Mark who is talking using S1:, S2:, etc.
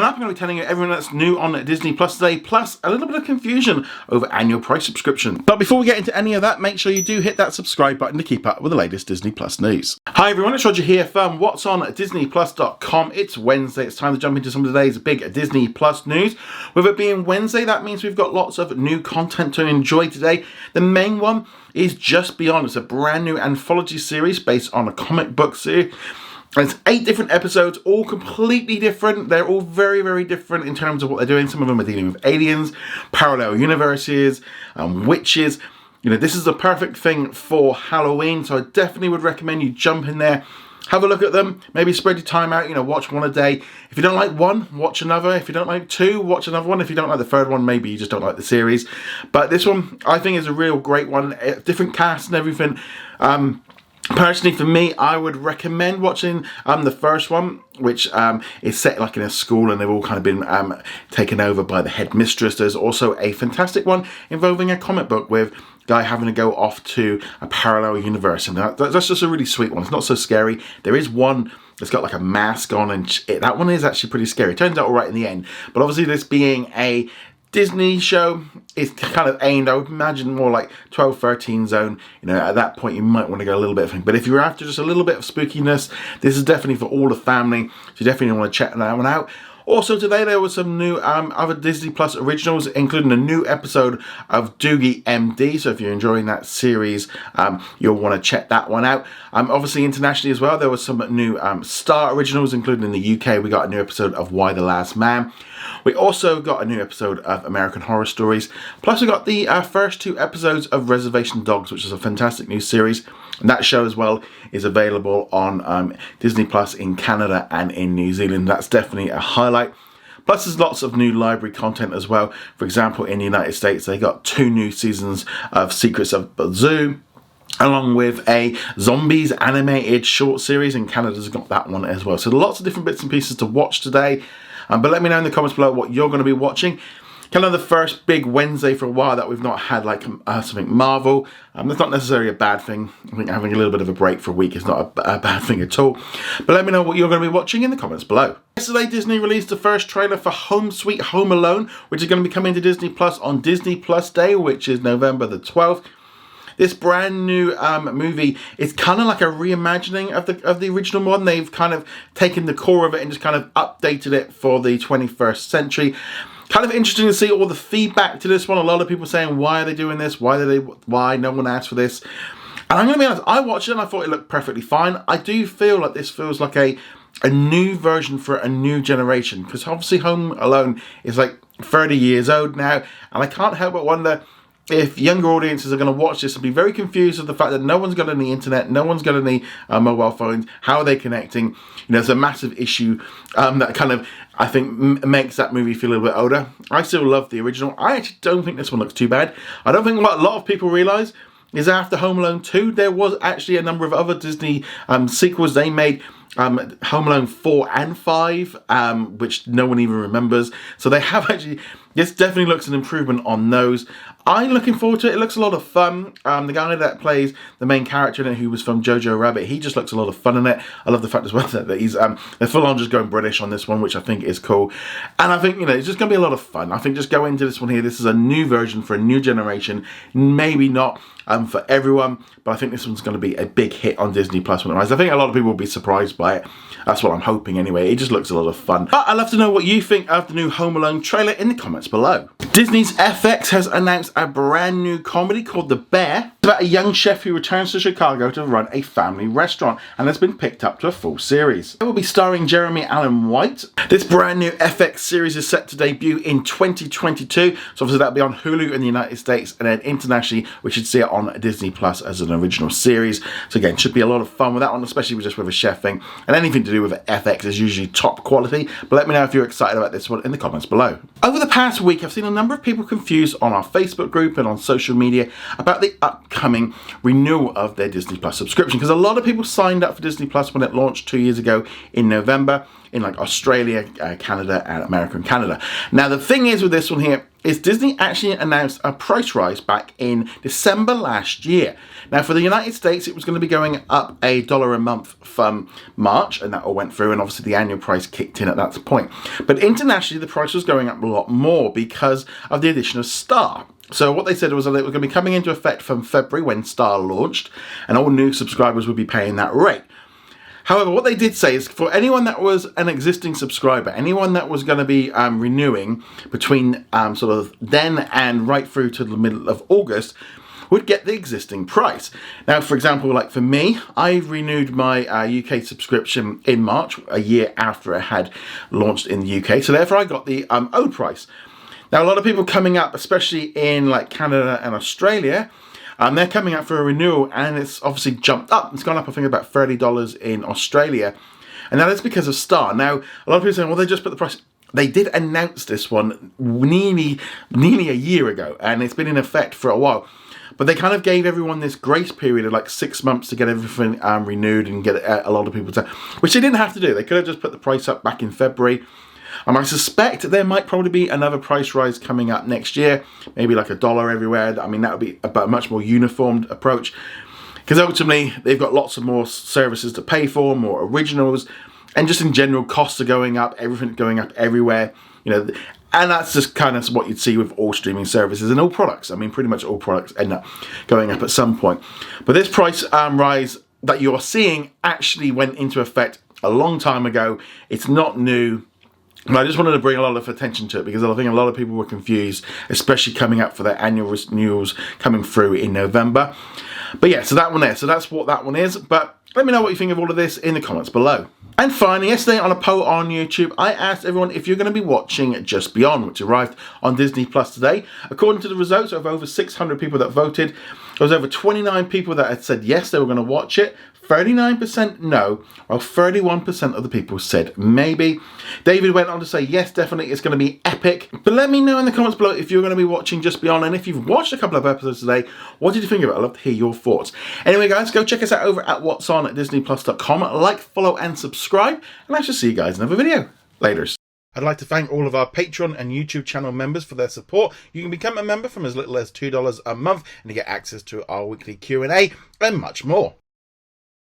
S1: And I'm going to be telling you everything that's new on Disney Plus today, plus a little bit of confusion over annual price subscription. But before we get into any of that, make sure you do hit that subscribe button to keep up with the latest Disney Plus news. Hi everyone, it's Roger here from What's On DisneyPlus.com. It's Wednesday, it's time to jump into some of today's big Disney Plus news. With it being Wednesday, that means we've got lots of new content to enjoy today. The main one is Just Beyond. It's a brand new anthology series based on a comic book series. And it's 8 different episodes, all completely different. They're all very, very different in terms of what they're doing. Some of them are dealing with aliens, parallel universes, witches. You know, this is the perfect thing for Halloween, so I definitely would recommend you jump in there, have a look at them, maybe spread your time out, you know, watch one a day. If you don't like one, watch another. If you don't like 2, watch another one. If you don't like the third one, maybe you just don't like the series. But this one, I think, is a real great one. Different cast and everything. Personally, for me, I would recommend watching the first one, which is set like in a school and they've all kind of been taken over by the headmistress. There's also a fantastic one involving a comic book with a guy having to go off to a parallel universe, and that's just a really sweet one. It's not so scary. There is one that's got like a mask on, and that one is actually pretty scary. It turns out all right in the end, but obviously this being a Disney show is kind of aimed, I would imagine, more like 12-13 zone. You know, at that point you might want to go a little bit of thing. But if you're after just a little bit of spookiness, this is definitely for all the family. So you definitely want to check that one out. Also today there was some new other Disney Plus originals, including a new episode of Doogie MD. So if you're enjoying that series, you'll want to check that one out. Obviously internationally as well, there was some new Star originals, including in the UK. We got a new episode of Why the Last Man. We also got a new episode of American Horror Stories. Plus we got the first 2 episodes of Reservation Dogs, which is a fantastic new series. And that show as well is available on Disney Plus in Canada and in New Zealand. That's definitely a highlight. Plus there's lots of new library content as well. For example, in the United States, they got 2 new seasons of Secrets of the Zoo, along with a zombies animated short series, and Canada's got that one as well. So lots of different bits and pieces to watch today. But let me know in the comments below what you're going to be watching. Kind of the first big Wednesday for a while that we've not had like something Marvel. That's not necessarily a bad thing. I think having a little bit of a break for a week is not a bad thing at all. But let me know what you're going to be watching in the comments below. Yesterday, Disney released the first trailer for Home Sweet Home Alone, which is going to be coming to Disney Plus on Disney Plus Day, which is November the 12th. This brand new movie is kind of like a reimagining of the original one. They've kind of taken the core of it and just kind of updated it for the 21st century. Kind of interesting to see all the feedback to this one. A lot of people saying, why are they doing this? Why no one asked for this? And I'm going to be honest, I watched it and I thought it looked perfectly fine. I do feel like this feels like a new version for a new generation, because obviously Home Alone is like 30 years old now, and I can't help but wonder if younger audiences are going to watch this and be very confused with the fact that no one's got any internet, no one's got any mobile phones. How are they connecting? You know, there's a massive issue that kind of, I think, makes that movie feel a little bit older. I still love the original. I actually don't think this one looks too bad. I don't think what a lot of people realise is after Home Alone 2, there was actually a number of other Disney sequels. They made Home Alone 4 and 5, which no one even remembers. So they have actually, this definitely looks an improvement on those. I'm looking forward to it. It looks a lot of fun. The guy that plays the main character in it, who was from Jojo Rabbit, he just looks a lot of fun in it. I love the fact as well that he's they're full on just going British on this one, which I think is cool. And I think, you know, it's just going to be a lot of fun. I think just go into this one here. This is a new version for a new generation. Maybe not for everyone, but I think this one's going to be a big hit on Disney Plus when it arrives. I think a lot of people will be surprised by it. That's what I'm hoping anyway. It just looks a lot of fun. But I'd love to know what you think of the new Home Alone trailer in the comments below. Disney's FX has announced a brand new comedy called The Bear. It's about a young chef who returns to Chicago to run a family restaurant and has been picked up to a full series. It will be starring Jeremy Allen White. This brand new FX series is set to debut in 2022. So obviously that'll be on Hulu in the United States, and then internationally we should see it on Disney Plus as an original series. So again, should be a lot of fun with that one, especially just with a chef thing. And anything to do with FX is usually top quality. But let me know if you're excited about this one in the comments below. Over the past week, I've seen a number of people confused on our Facebook group and on social media about the upcoming renewal of their Disney Plus subscription, because a lot of people signed up for Disney Plus when it launched 2 years ago in November in like Australia, Canada, and America and Canada. Now the thing is with this one here, is Disney actually announced a price rise back in December last year. Now, for the United States, it was going to be going up $1 a month from March, and that all went through, and obviously the annual price kicked in at that point. But internationally, the price was going up a lot more because of the addition of Star. So what they said was that it was going to be coming into effect from February when Star launched, and all new subscribers would be paying that rate. However, what they did say is for anyone that was an existing subscriber, anyone that was going to be renewing between sort of then and right through to the middle of August, would get the existing price. Now, for example, like for me, I renewed my UK subscription in March, a year after it had launched in the UK. So therefore, I got the old price. Now, a lot of people coming up, especially in like Canada and Australia, they're coming up for a renewal, and it's obviously jumped up. It's gone up, I think, about $30 in Australia. And that is because of Star. Now, a lot of people are saying, well, they just put the price. They did announce this one nearly a year ago, and it's been in effect for a while. But they kind of gave everyone this grace period of like 6 months to get everything renewed and get a lot of people to, which they didn't have to do. They could have just put the price up back in February. I suspect there might probably be another price rise coming up next year, maybe like $1 everywhere. I mean, that would be a much more uniformed approach, because ultimately they've got lots of more services to pay for, more originals, and just in general costs are going up, everything's going up everywhere, you know, and that's just kind of what you'd see with all streaming services and all products. I mean, pretty much all products end up going up at some point. But this price rise that you're seeing actually went into effect a long time ago. It's not new. And I just wanted to bring a lot of attention to it because I think a lot of people were confused, especially coming up for their annual renewals coming through in November. But yeah, so that one there. So that's what that one is. But let me know what you think of all of this in the comments below. And finally, yesterday on a poll on YouTube, I asked everyone if you're going to be watching Just Beyond, which arrived on Disney Plus today. According to the results of over 600 people that voted, there was over 29 people that had said yes, they were going to watch it. 39% no, while 31% of the people said maybe. David went on to say, yes, definitely, it's going to be epic. But let me know in the comments below if you're going to be watching Just Beyond, and if you've watched a couple of episodes today, what did you think of it? I'd love to hear your thoughts. Anyway, guys, go check us out over at what's on at disneyplus.com. Like, follow, and subscribe, and I shall see you guys in another video. Laters. I'd like to thank all of our Patreon and YouTube channel members for their support. You can become a member from as little as $2 a month, and you get access to our weekly Q&A and much more.